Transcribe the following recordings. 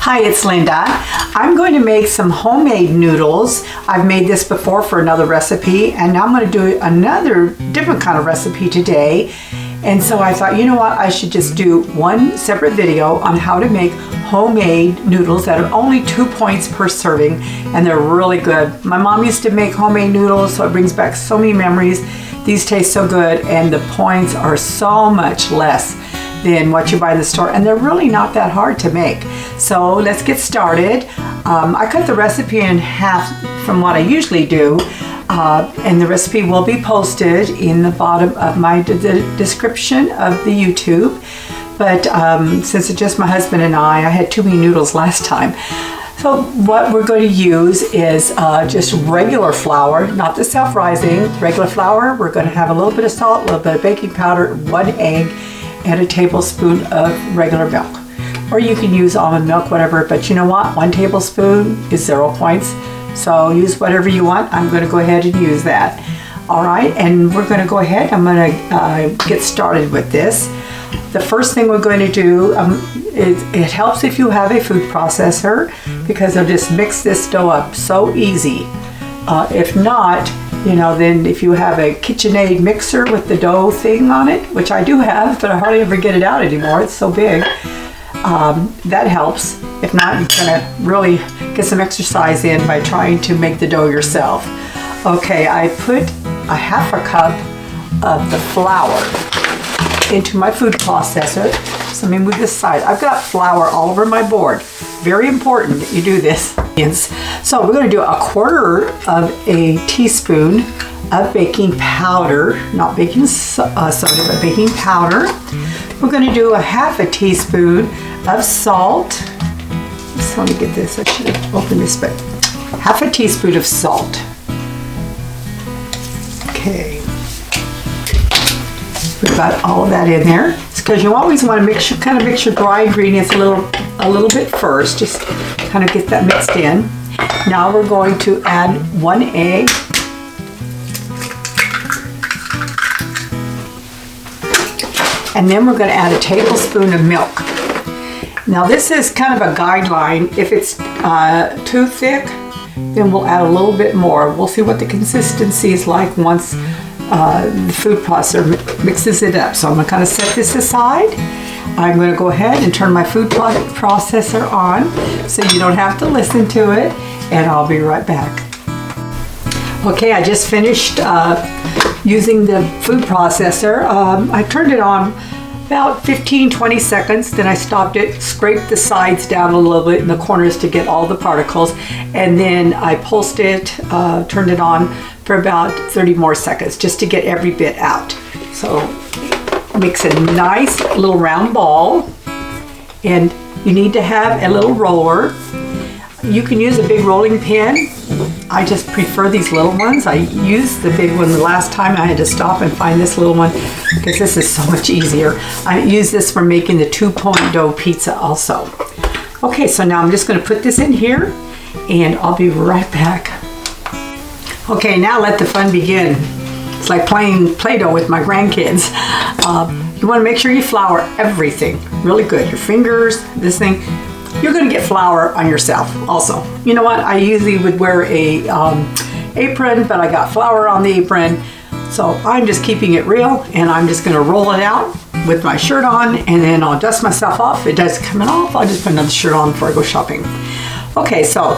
Hi, it's Linda. I'm going to make some homemade noodles. I've made this before for another recipe, and now I'm going to do another different kind of recipe today. And so I thought, you know what, I should just do one separate video on how to make homemade noodles that are only 2 points per serving, and they're really good. My mom used to make homemade noodles, so it brings back so many memories. These taste so good, and the points are so much less than what you buy in the store, and they're really not that hard to make. So let's get started. I cut the recipe in half from what I usually do, and the recipe will be posted in the bottom of my description of the YouTube. But since it's just my husband and I had too many noodles last time. So what we're going to use is just regular flour, not the self-rising, regular flour. We're going to have a little bit of salt, a little bit of baking powder, 1 egg, and a tablespoon of regular milk. Or you can use almond milk, whatever, but you know what? 1 tablespoon is 0 points. So use whatever you want. I'm going to go ahead and use that. All right, and we're going to go ahead. I'm going to get started with this. The first thing we're going to do, it helps if you have a food processor, because it'll just mix this dough up so easy. If not, you know, then if you have a KitchenAid mixer with the dough thing on it, which I do have, but I hardly ever get it out anymore, it's so big, that helps. If not, you're gonna really get some exercise in by trying to make the dough yourself. Okay, I put a half a cup of the flour into my food processor. So let me move this side. I've got flour all over my board. Very important that you do this. So we're going to do 1/4 of a teaspoon of baking powder, not baking soda, but baking powder. We're going to do 1/2 teaspoon of salt. So let me get this. I should have opened this, but 1/2 teaspoon of salt. Okay. We've got all of that in there. It's because you always want to mix your dry ingredients a little bit first. Just kind of get that mixed in. Now we're going to add 1 egg. And then we're going to add a tablespoon of milk. Now this is kind of a guideline. If it's too thick, then we'll add a little bit more. We'll see what the consistency is like once the food processor mixes it up. So I'm going to kind of set this aside. I'm going to go ahead and turn my food processor on so you don't have to listen to it, and I'll be right back. Okay, I just finished using the food processor. I turned it on about 15-20 seconds, then I stopped it, scraped the sides down a little bit in the corners to get all the particles, and then I pulsed it, turned it on for about 30 more seconds just to get every bit out. So makes a nice little round ball, and you need to have a little roller. You can use a big rolling pin. I just prefer these little ones. I used the big one the last time. I had to stop and find this little one because this is so much easier. I use this for making the 2-point dough pizza also. Okay, so now I'm just going to put this in here, and I'll be right back. Okay, now let the fun begin. It's like playing Play-Doh with my grandkids. You want to make sure you flour everything really good. Your fingers, this thing. You're going to get flour on yourself also. You know what? I usually would wear a apron, but I got flour on the apron. So I'm just keeping it real, and I'm just going to roll it out with my shirt on, and then I'll dust myself off. If it does come off, I'll just put another shirt on before I go shopping. Okay, so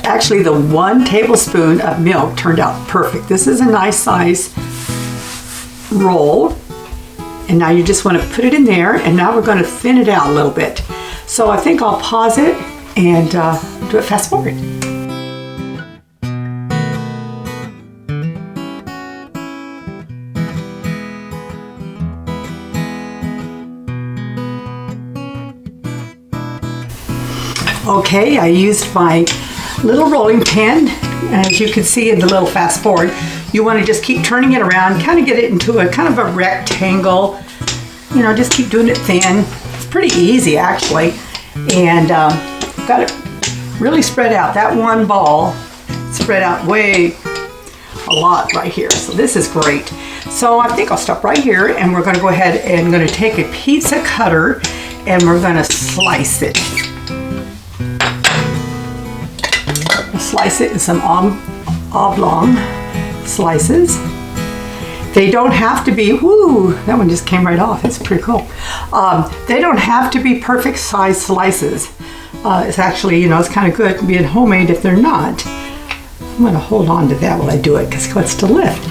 actually the 1 tablespoon of milk turned out perfect. This is a nice size roll. And now you just want to put it in there, and now we're going to thin it out a little bit. So I think I'll pause it and do it fast forward. Okay, I used my little rolling pin. As you can see in the little fast forward, you want to just keep turning it around, kind of get it into a kind of a rectangle. You know, just keep doing it thin. It's pretty easy actually. And got it really spread out. That one ball spread out way a lot right here. So this is great. So I think I'll stop right here, and we're going to go ahead and I'm going to take a pizza cutter, and we're going to slice it. slice it in some oblong slices. They don't have to be, whoo, that one just came right off. It's pretty cool. They don't have to be perfect size slices. It's actually, it's kind of good being homemade if they're not. I'm gonna hold on to that while I do it because it wants to lift.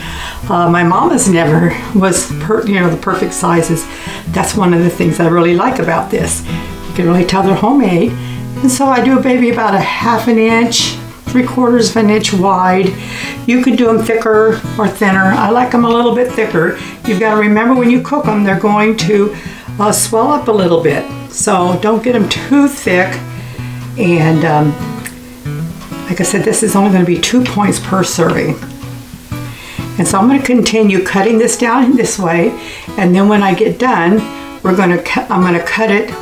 My mama's never was, the perfect sizes. That's one of the things I really like about this. You can really tell they're homemade. And so I do a baby about a 1/2 inch, 3/4 of an inch wide. You can do them thicker or thinner. I like them a little bit thicker. You've got to remember when you cook them, they're going to swell up a little bit. So don't get them too thick. And like I said, this is only going to be 2 points per serving. And so I'm going to continue cutting this down this way. And then when I get done, I'm going to cut it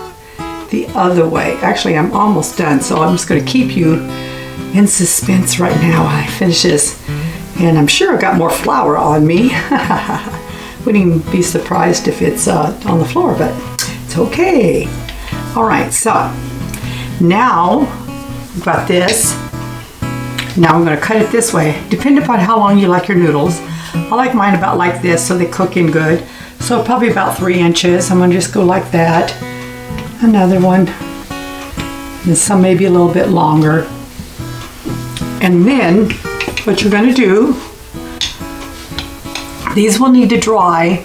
the other way. Actually, I'm almost done. So I'm just going to keep you in suspense right now while I finish this. And I'm sure I got more flour on me. Wouldn't even be surprised if it's on the floor, but it's okay. All right, so now I've got this. Now I'm going to cut it this way. Depending upon how long you like your noodles. I like mine about like this so they cook in good. So probably about 3 inches. I'm going to just go like that. Another one. And some maybe a little bit longer. And then what you're going to do, these will need to dry.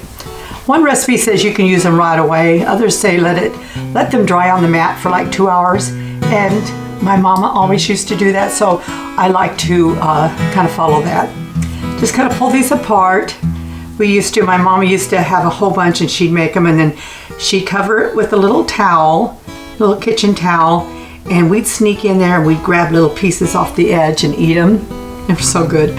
One recipe says you can use them right away. Others say let them dry on the mat for like 2 hours. And my mama always used to do that, so I like to kind of follow that. Just kind of pull these apart. My mama used to have a whole bunch and she'd make them and then she'd cover it with a little towel, little kitchen towel, and we'd sneak in there and we'd grab little pieces off the edge and eat them. They were so good.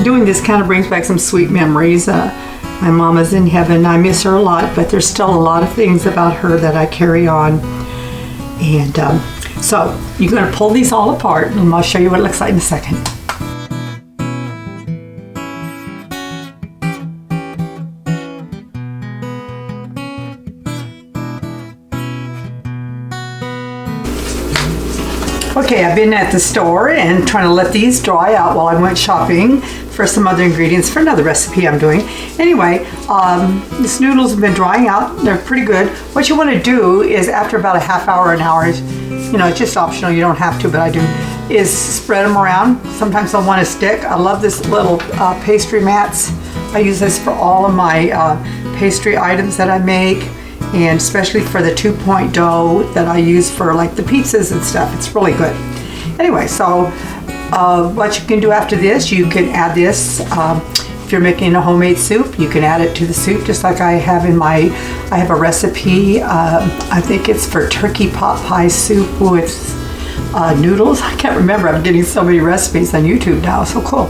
Doing this kind of brings back some sweet memories. My mama's in heaven. I miss her a lot, but there's still a lot of things about her that I carry on. And so you're going to pull these all apart and I'll show you what it looks like in a second. Okay, I've been at the store and trying to let these dry out while I went shopping for some other ingredients for another recipe I'm doing. Anyway, these noodles have been drying out. They're pretty good. What you want to do is after about a half hour, an hour, it's just optional. You don't have to, but I do, is spread them around. Sometimes they'll want to stick. I love this little pastry mats. I use this for all of my pastry items that I make. And especially for the 2-point dough that I use for like the pizzas and stuff. It's really good. Anyway, so what you can do after this, you can add this. If you're making a homemade soup, you can add it to the soup just like I have I have a recipe, I think it's for turkey pot pie soup with noodles. I can't remember, I'm getting so many recipes on YouTube now, so cool.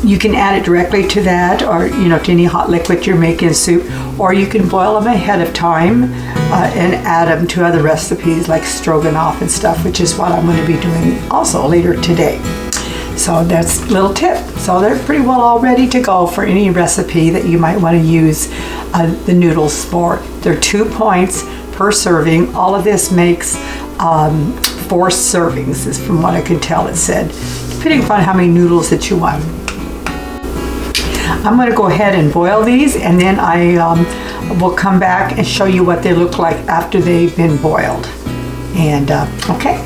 You can add it directly to that or, to any hot liquid you're making soup, or you can boil them ahead of time and add them to other recipes like stroganoff and stuff, which is what I'm going to be doing also later today. So that's a little tip. So they're pretty well all ready to go for any recipe that you might want to use the noodles for. They're 2 points per serving. All of this makes 4 servings, is from what I can tell it said, depending upon how many noodles that you want. I'm going to go ahead and boil these, and then I will come back and show you what they look like after they've been boiled. And okay.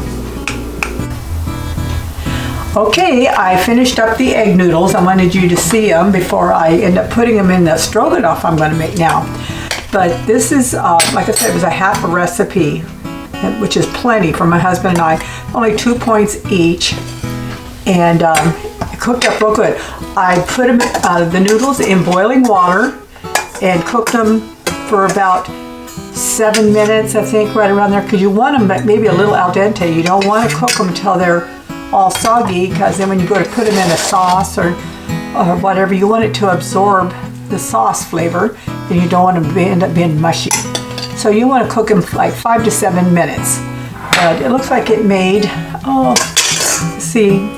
Okay, I finished up the egg noodles. I wanted you to see them before I end up putting them in the stroganoff I'm going to make now. But this is, like I said, it was a half a recipe, which is plenty for my husband and I. Only 2 points each. And it cooked up real good. I put them, the noodles in boiling water and cooked them for about 7 minutes, I think, right around there, because you want them maybe a little al dente. You don't want to cook them until they're all soggy, because then when you go to put them in a sauce or whatever, you want it to absorb the sauce flavor, and you don't want them to end up being mushy. So you want to cook them like 5 to 7 minutes. But it looks like it made, let's see,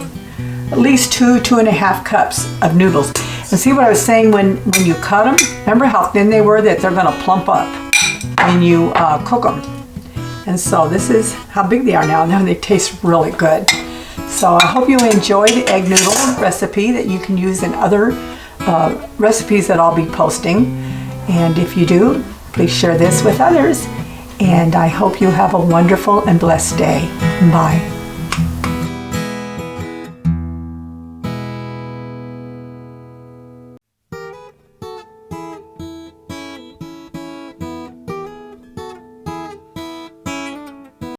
at least 2.5 cups of noodles. And see what I was saying when you cut them? Remember how thin they were, that they're going to plump up when you cook them. And so this is how big they are now, and they taste really good. So I hope you enjoy the egg noodle recipe that you can use in other recipes that I'll be posting. And if you do, please share this with others. And I hope you have a wonderful and blessed day. Bye.